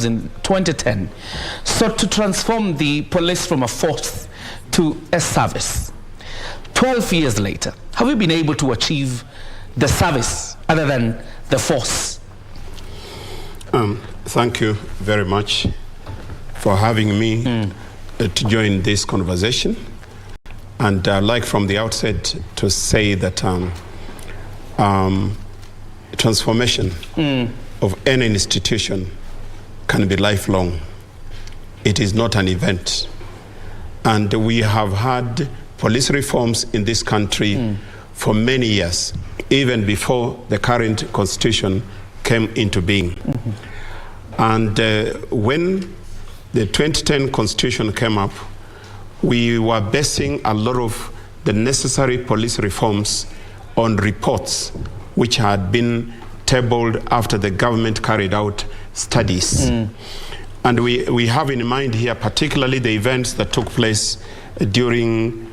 in 2010 sought to transform the police from a force to a service. 12 years later, have we been able to achieve the service other than the force? Thank you very much for having me to join this conversation. And I'd like from the outset to say that transformation of any institution can be lifelong. It is not an event. And we have had police reforms in this country for many years, even before the current constitution came into being. And when the 2010 constitution came up, we were basing a lot of the necessary police reforms on reports which had been tabled after the government carried out studies. And we have in mind here particularly the events that took place during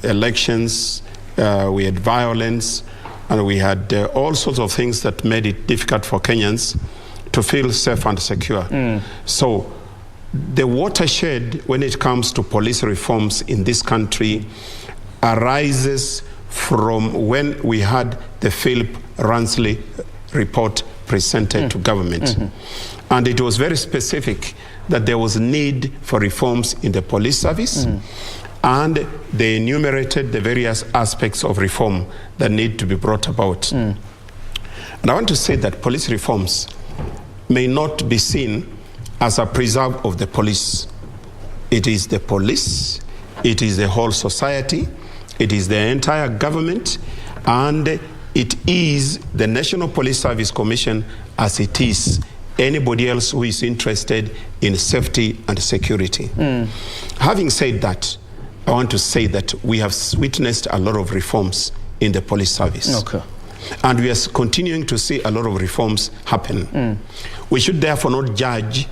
elections. We had violence, and we had all sorts of things that made it difficult for Kenyans to feel safe and secure. So the watershed when it comes to police reforms in this country arises from when we had the Philip Ransley report presented to government. And it was very specific that there was need for reforms in the police service, and they enumerated the various aspects of reform that need to be brought about. And I want to say that police reforms may not be seen as a preserve of the police. It is the police, it is the whole society, it is the entire government, and it is the National Police Service Commission as it is anybody else who is interested in safety and security. Having said that, I want to say that we have witnessed a lot of reforms in the police service. And we are continuing to see a lot of reforms happen. We should therefore not judge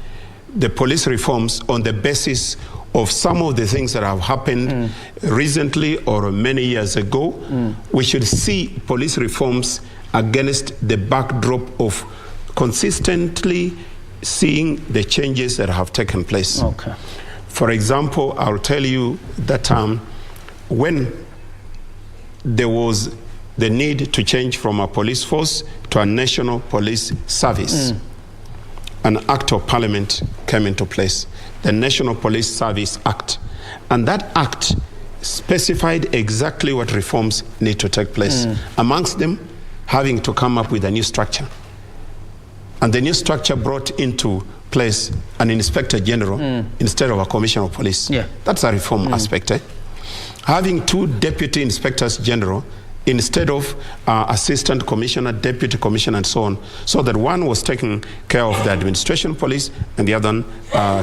the police reforms on the basis of some of the things that have happened recently or many years ago. We should see police reforms against the backdrop of consistently seeing the changes that have taken place. For example, I'll tell you that when there was the need to change from a police force to a national police service, an act of parliament came into place, the National Police Service Act. And that act specified exactly what reforms need to take place. Amongst them, having to come up with a new structure. And the new structure brought into place an inspector general instead of a commissioner of police. That's a reform aspect. Having two deputy inspectors general instead of assistant commissioner, deputy commissioner, and so on, so that one was taking care of the administration police and the other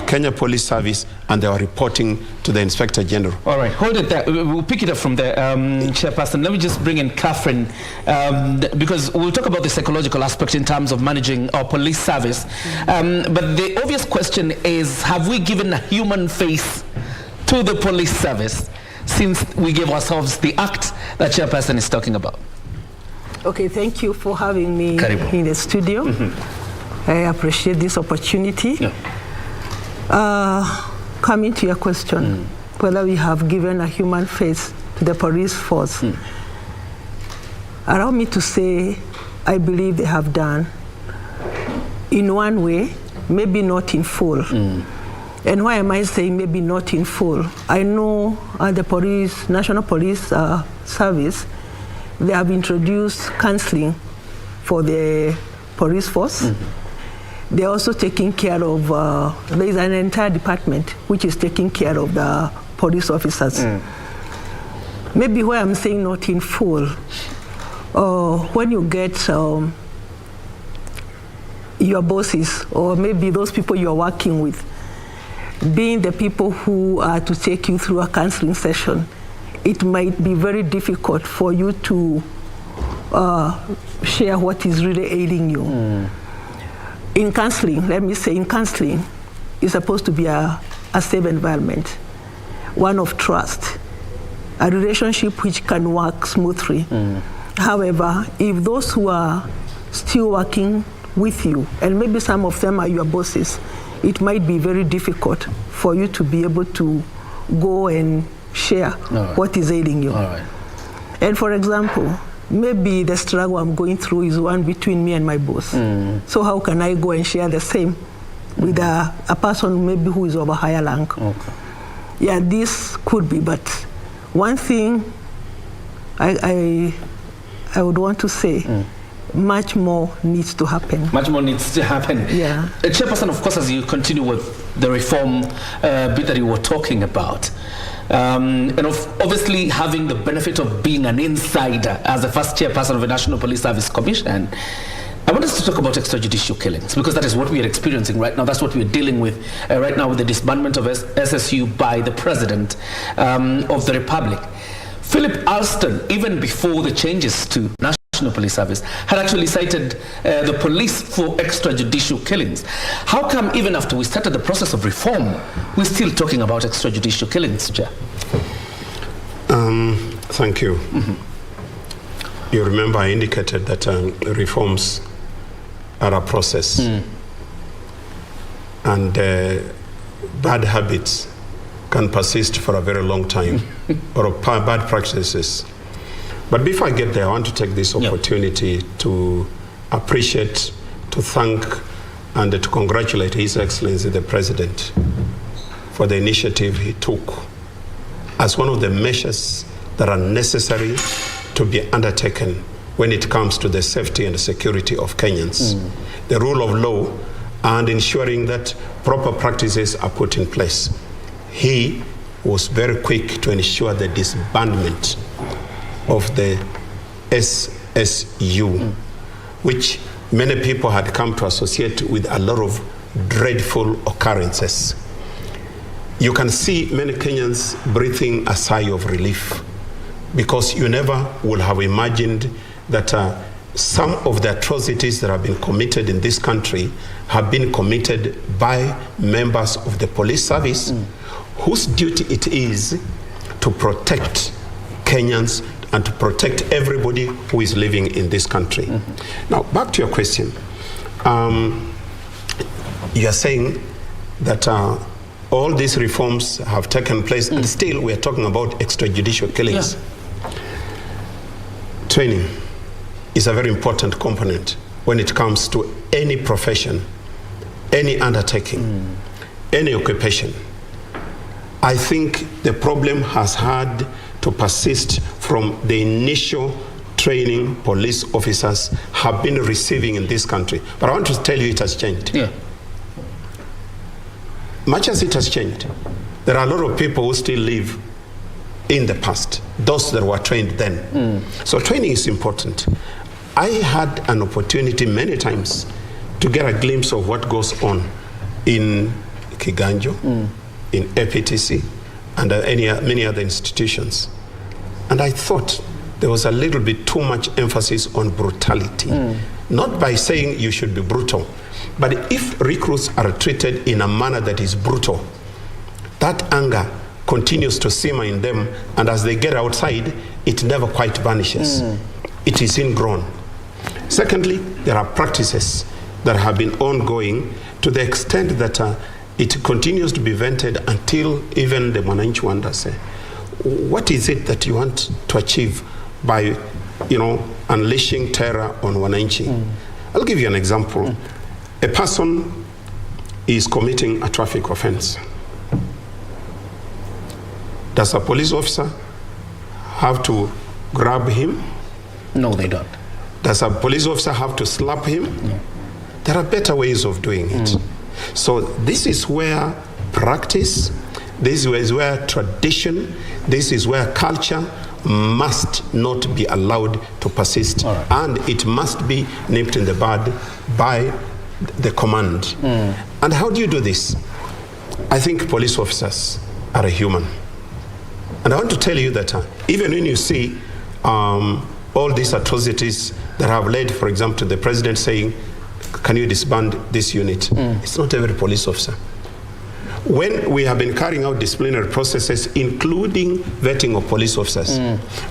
Kenya Police Service, and they were reporting to the inspector general. All right, hold it there. We'll pick it up from there, Chairperson. Let me just bring in Catherine, because we'll talk about the psychological aspect in terms of managing our police service. But the obvious question is, have we given a human face to the police service since we gave ourselves the act that Chairperson is talking about? Okay, thank you for having me in the studio. I appreciate this opportunity. Coming to your question, whether we have given a human face to the police force, allow me to say I believe they have done in one way, maybe not in full. And why am I saying maybe not in full? I know the police, National Police Service, they have introduced counseling for the police force. They're also taking care of, there is an entire department which is taking care of the police officers. Maybe why I'm saying not in full, when you get your bosses, or maybe those people you're working with, being the people who are to take you through a counseling session, it might be very difficult for you to share what is really ailing you. In counseling, let me say, in counseling, it's supposed to be a safe environment, one of trust, a relationship which can work smoothly. However, if those who are still working with you, and maybe some of them are your bosses, it might be very difficult for you to be able to go and share what is ailing you. And for example, maybe the struggle I'm going through is one between me and my boss. So how can I go and share the same with a person maybe who is of a higher rank? Yeah, this could be, but one thing I would want to say, much more needs to happen. Much more needs to happen. Yeah. Chairperson, of course, as you continue with the reform bit that you were talking about, and obviously having the benefit of being an insider as the first chairperson of the National Police Service Commission, I want us to talk about extrajudicial killings, because that is what we are experiencing right now. That's what we're dealing with right now with the disbandment of SSU by the President of the Republic. Philip Alston, even before the changes to National Police Service, had actually cited the police for extrajudicial killings. How come even after we started the process of reform, we're still talking about extrajudicial killings, Chair? Thank you. You remember I indicated that reforms are a process, and bad habits can persist for a very long time, or bad practices. But before I get there, I want to take this opportunity to appreciate, to thank, and to congratulate His Excellency the President for the initiative he took as one of the measures that are necessary to be undertaken when it comes to the safety and the security of Kenyans, the rule of law, and ensuring that proper practices are put in place. He was very quick to ensure the disbandment of the SSU, which many people had come to associate with a lot of dreadful occurrences. You can see many Kenyans breathing a sigh of relief, because you never would have imagined that some of the atrocities that have been committed in this country have been committed by members of the police service, whose duty it is to protect Kenyans and to protect everybody who is living in this country. Now, back to your question. You are saying that all these reforms have taken place, and still we are talking about extrajudicial killings. Training is a very important component when it comes to any profession, any undertaking, any occupation. I think the problem has had to persist from the initial training police officers have been receiving in this country. But I want to tell you it has changed. Much as it has changed, there are a lot of people who still live in the past, those that were trained then. So training is important. I had an opportunity many times to get a glimpse of what goes on in Kiganjo, in APTC, and many other institutions. And I thought there was a little bit too much emphasis on brutality. Not by saying you should be brutal, but if recruits are treated in a manner that is brutal, that anger continues to simmer in them, and as they get outside, it never quite vanishes. It is ingrown. Secondly, there are practices that have been ongoing to the extent that it continues to be vented until even the Mwananchi wonders, what is it that you want to achieve by, unleashing terror on Wananchi? I'll give you an example. A person is committing a traffic offense. Does a police officer have to grab him? No, they don't. Does a police officer have to slap him? No. There are better ways of doing it. So this is where practice, this is where tradition, this is where culture must not be allowed to persist. And it must be nipped in the bud by the command. And how do you do this? I think police officers are a human. And I want to tell you that even when you see all these atrocities that have led, for example, to the president saying, can you disband this unit? It's not every police officer. When we have been carrying out disciplinary processes, including vetting of police officers,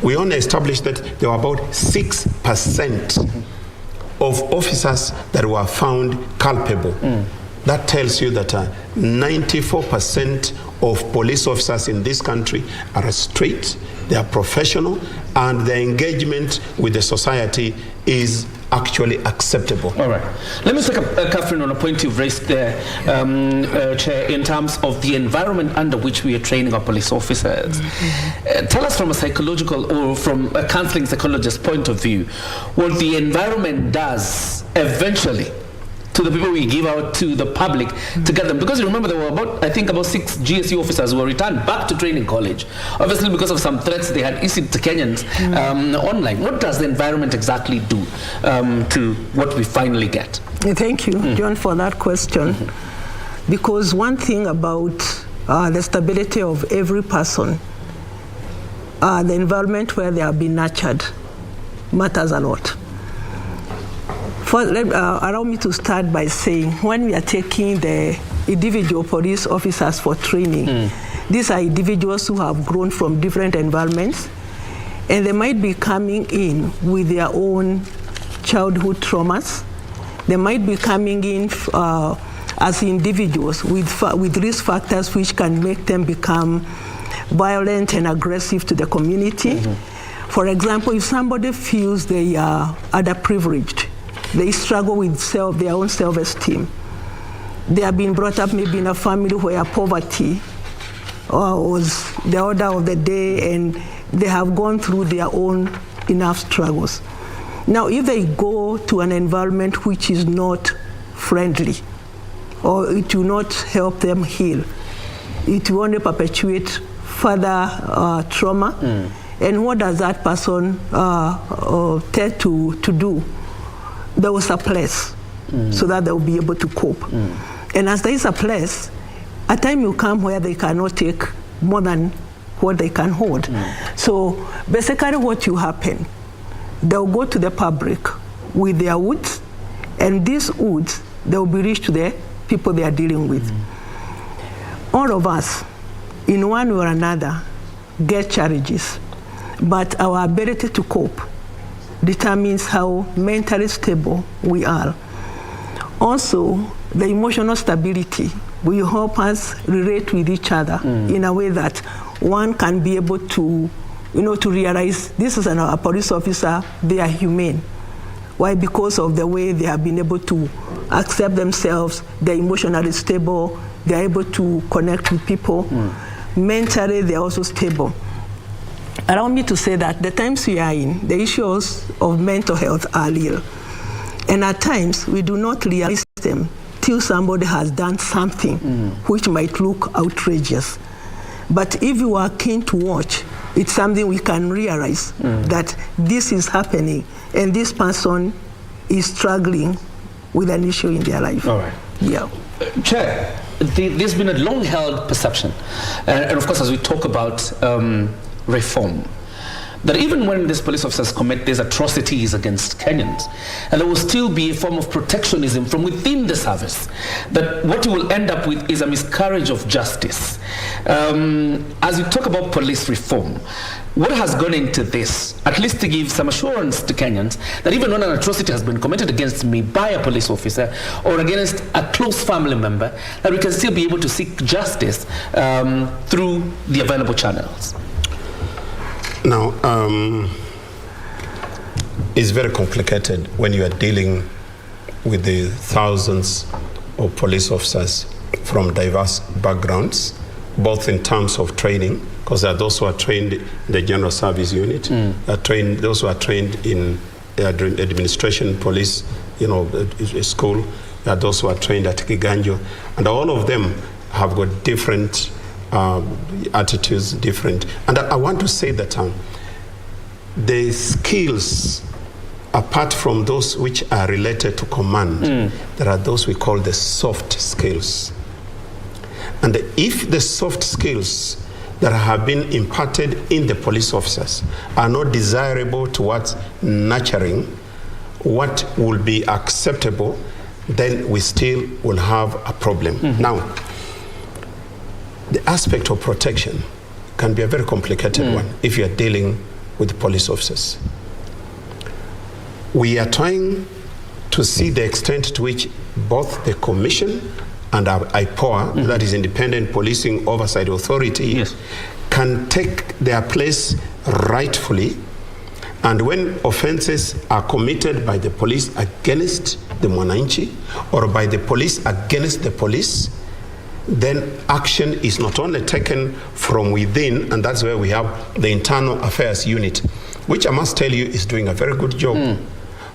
we only established that there were about 6% of officers that were found culpable. That tells you that 94% of police officers in this country are straight, they are professional, and their engagement with the society is actually acceptable. All right. Let me take up, Catherine, on a point you've raised there, Chair, in terms of the environment under which we are training our police officers. Tell us from a psychological or from a counseling psychologist's point of view, what the environment does eventually to the people we give out to the public to get them. Because you remember there were about 6 GSU officers who were returned back to training college, obviously because of some threats they had issued to Kenyans online. What does the environment exactly do to what we finally get? Thank you, John, for that question. Because one thing about the stability of every person, the environment where they have been nurtured matters a lot. Allow me to start by saying, when we are taking the individual police officers for training, these are individuals who have grown from different environments, and they might be coming in with their own childhood traumas. They might be coming in as individuals with risk factors which can make them become violent and aggressive to the community. For example, if somebody feels they are underprivileged, they struggle with their own self-esteem. They have been brought up maybe in a family where poverty was the order of the day, and they have gone through their own enough struggles. Now, if they go to an environment which is not friendly, or it will not help them heal, it will only perpetuate further trauma. And what does that person tend to do? There was a place so that they will be able to cope. And as there is a place, a time will come where they cannot take more than what they can hold. So basically what will happen, they'll go to the public with their woods, and these woods, they will be reached to the people they are dealing with. All of us, in one way or another, get challenges, but our ability to cope determines how mentally stable we are. Also, the emotional stability will help us relate with each other in a way that one can be able to, to realize this is a police officer, they are humane. Why? Because of the way they have been able to accept themselves, they're emotionally stable, they're able to connect with people. Mentally, they're also stable. Allow me to say that the times we are in, the issues of mental health are real. And at times, we do not realize them till somebody has done something which might look outrageous. But if you are keen to watch, it's something we can realize that this is happening and this person is struggling with an issue in their life. All right. Yeah. Chair, there's been a long-held perception, and of course, as we talk about reform, that even when these police officers commit these atrocities against Kenyans, and there will still be a form of protectionism from within the service, that what you will end up with is a miscarriage of justice. As we talk about police reform, what has gone into this, at least to give some assurance to Kenyans that even when an atrocity has been committed against me by a police officer or against a close family member, that we can still be able to seek justice through the available channels? Now, it's very complicated when you are dealing with the thousands of police officers from diverse backgrounds, both in terms of training, because there are those who are trained in the General Service Unit, those who are trained in administration, police, school, there are those who are trained at Kiganjo, and all of them have got different attitudes, different. And I want to say that the skills, apart from those which are related to command, there are those we call the soft skills. And if the soft skills that have been imparted in the police officers are not desirable towards nurturing what will be acceptable, then we still will have a problem. Now, the aspect of protection can be a very complicated one if you are dealing with police officers. We are trying to see the extent to which both the Commission and our IPOA, that is Independent Policing Oversight Authority, yes, can take their place rightfully. And when offenses are committed by the police against the Mwananchi or by the police against the police, then action is not only taken from within, and that's where we have the Internal Affairs Unit, which I must tell you is doing a very good job.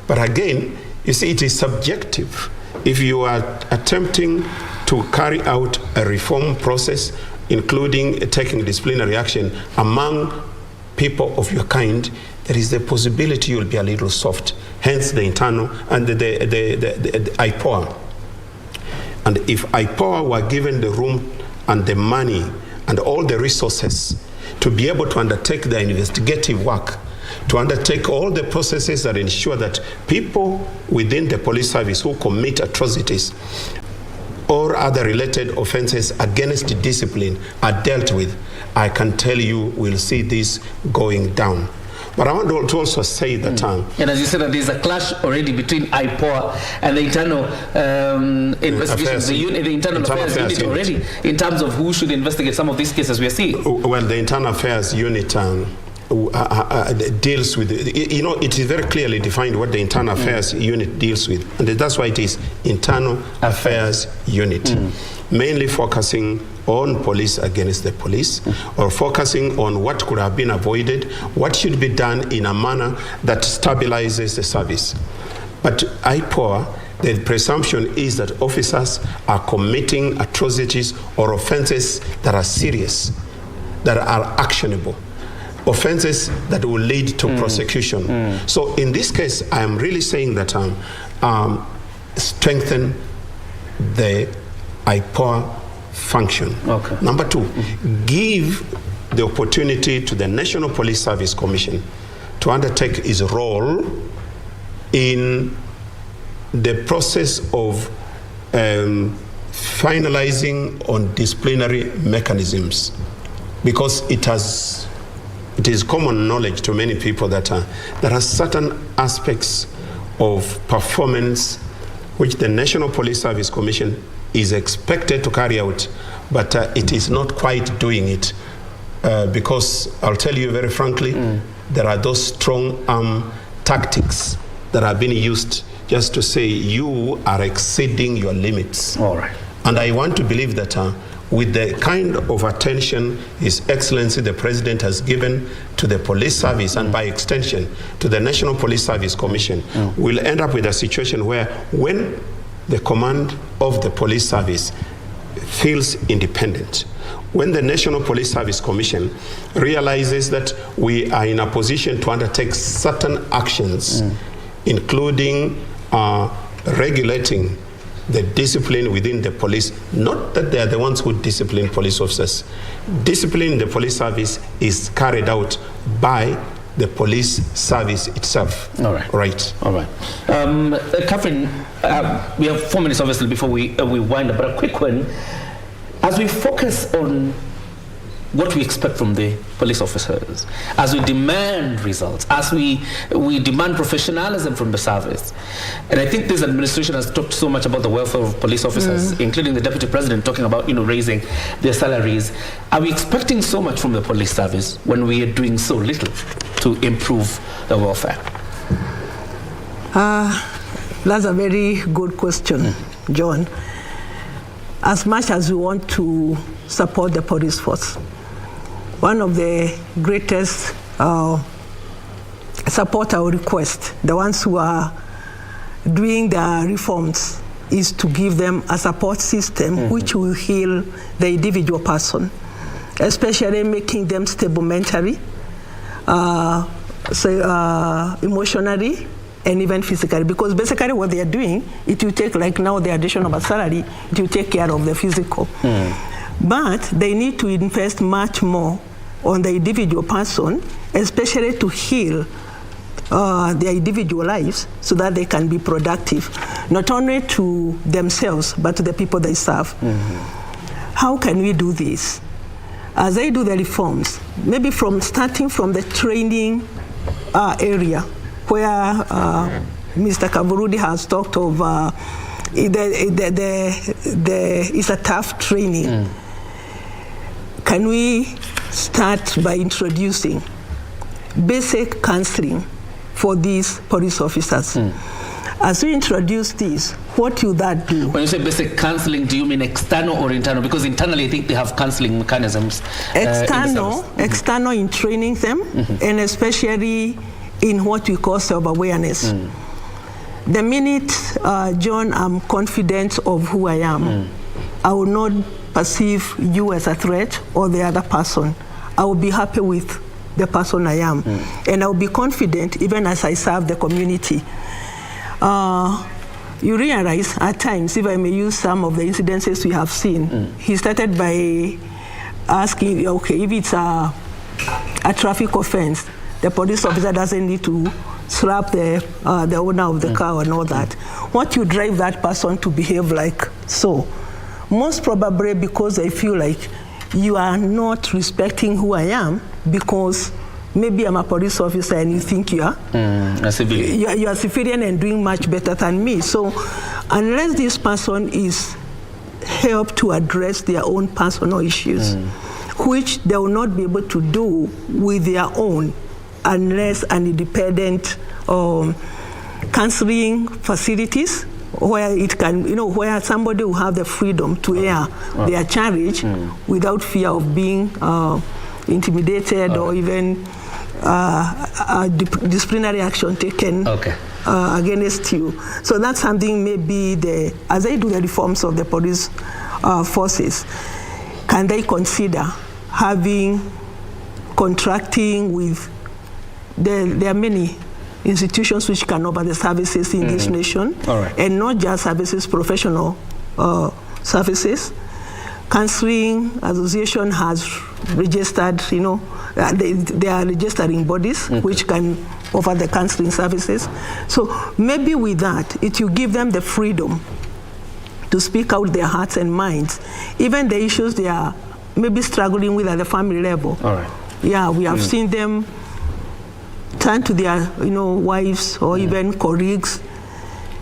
But again, you see, it is subjective. If you are attempting to carry out a reform process, including taking disciplinary action among people of your kind, there is the possibility you'll be a little soft. Hence the internal and the IPOA. And if IPOA were given the room and the money and all the resources to be able to undertake their investigative work, to undertake all the processes that ensure that people within the police service who commit atrocities or other related offenses against discipline are dealt with, I can tell you we'll see this going down. But I want to also say that... and as you said, that there's a clash already between IPOA and the internal investigations, the internal affairs unit already, in terms of who should investigate some of these cases we are seeing. Well, the Internal Affairs Unit deals with, you know, it is very clearly defined what the Internal Affairs Unit deals with. And that's why it is Internal Affairs Unit. Mainly focusing on police against the police, or focusing on what could have been avoided, what should be done in a manner that stabilizes the service. But IPOA, the presumption is that officers are committing atrocities or offenses that are serious, that are actionable, offenses that will lead to prosecution. So in this case, I am really saying that strengthen the IPOA function. Okay. Number two, give the opportunity to the National Police Service Commission to undertake its role in the process of finalizing on disciplinary mechanisms, because it is common knowledge to many people that there are certain aspects of performance which the National Police Service Commission is expected to carry out, but it is not quite doing it because I'll tell you very frankly, there are those strong arm tactics that are being used just to say you are exceeding your limits. All right. And I want to believe that with the kind of attention His Excellency the President has given to the police service and by extension to the National Police Service Commission, we'll end up with a situation where when the command of the police service feels independent, when the National Police Service Commission realizes that we are in a position to undertake certain actions, including regulating the discipline within the police, not that they are the ones who discipline police officers. Discipline in the police service is carried out by the police service itself. All right. Right. All right. Catherine, we have 4 minutes obviously before we wind up, but a quick one. As we focus on what we expect from the police officers, as we demand results, as we demand professionalism from the service, and I think this administration has talked so much about the welfare of police officers, including the Deputy President talking about raising their salaries. Are we expecting so much from the police service when we are doing so little to improve the welfare? That's a very good question, John. As much as we want to support the police force, one of the greatest support our request, the ones who are doing the reforms, is to give them a support system which will heal the individual person, especially making them stable mentally, emotionally, and even physically, because basically what they are doing, it will take, like now the addition of a salary, it will take care of the physical. But they need to invest much more on the individual person, especially to heal their individual lives so that they can be productive, not only to themselves, but to the people they serve. How can we do this? As they do the reforms, maybe starting from the training area, where Mr. Kavurudi has talked of it's a tough training. Can we start by introducing basic counseling for these police officers? As we introduce this, what will that do? When you say basic counseling, do you mean external or internal? Because internally, I think they have counseling mechanisms. External in training them, and especially in what we call self-awareness. The minute, John, I'm confident of who I am, I will not perceive you as a threat or the other person. I will be happy with the person I am. And I will be confident even as I serve the community. You realize at times, if I may use some of the incidences we have seen, he started by asking, okay, if it's a traffic offense, the police officer doesn't need to slap the owner of the car and all that. What you drive that person to behave like so? Most probably because I feel like you are not respecting who I am, because maybe I'm a police officer and you think you are a civilian. You are a civilian and doing much better than me. So unless this person is helped to address their own personal issues, which they will not be able to do with their own, unless an independent counseling facilities where it can, where somebody will have the freedom to air their charge without fear of being intimidated or even disciplinary action taken against you. So that's something maybe as they do the reforms of the police forces, can they consider contracting with, there are many institutions which can offer the services in this nation, and not just services, professional services. Counseling Association has registered, they are registering bodies which can offer the counseling services. So maybe with that, it will give them the freedom to speak out their hearts and minds, even the issues they are maybe struggling with at the family level. Yeah, we have seen them turn to their wives or even colleagues,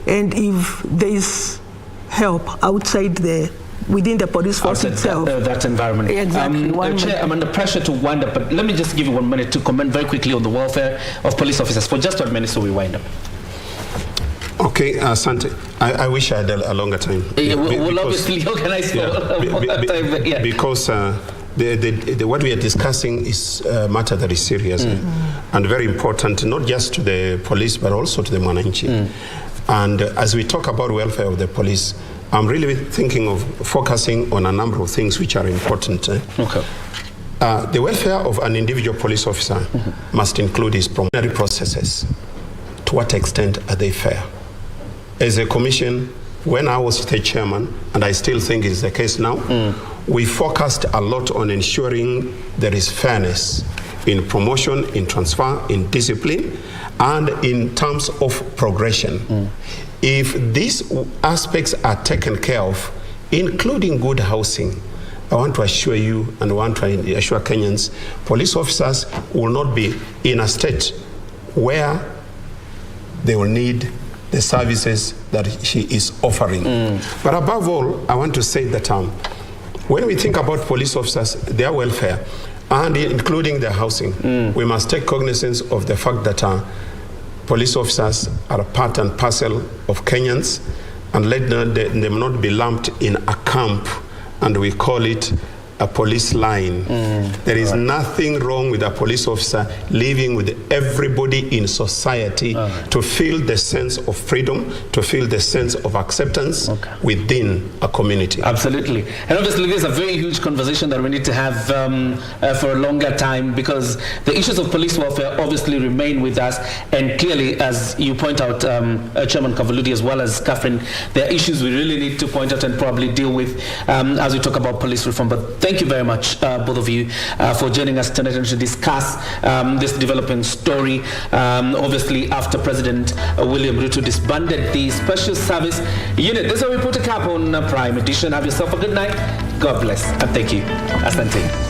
and if there is help within the police force itself. That environment. Exactly. Chair, I'm under pressure to wind up, but let me just give you 1 minute to comment very quickly on the welfare of police officers for just 1 minute so we wind up. Okay, Asante. I wish I had a longer time. We'll obviously organize for time. Because what we are discussing is a matter that is serious and very important, not just to the police, but also to the Mwananchi. And as we talk about welfare of the police, I'm really thinking of focusing on a number of things which are important. The welfare of an individual police officer must include his preliminary processes. To what extent are they fair? As a commission, when I was state chairman, and I still think it's the case now, we focused a lot on ensuring there is fairness in promotion, in transfer, in discipline, and in terms of progression. If these aspects are taken care of, including good housing, I want to assure you and I want to assure Kenyans, police officers will not be in a state where they will need the services that she is offering. But above all, I want to say that when we think about police officers, their welfare, and including their housing, we must take cognizance of the fact that police officers are a part and parcel of Kenyans, and let them not be lumped in a camp, and we call it a police line. There is nothing wrong with a police officer living with everybody in society to feel the sense of freedom, to feel the sense of acceptance within a community. Absolutely. And obviously there's a very huge conversation that we need to have for a longer time, because the issues of police welfare obviously remain with us, and clearly, as you point out, Chairman Kavuludi as well as Catherine, there are issues we really need to point out and probably deal with as we talk about police reform. But thank you very much, both of you, for joining us tonight and to discuss this developing story. Obviously, after President William Ruto disbanded the Special Service Unit. This is how we put a cap on Prime Edition. Have yourself a good night. God bless. And thank you. Asante.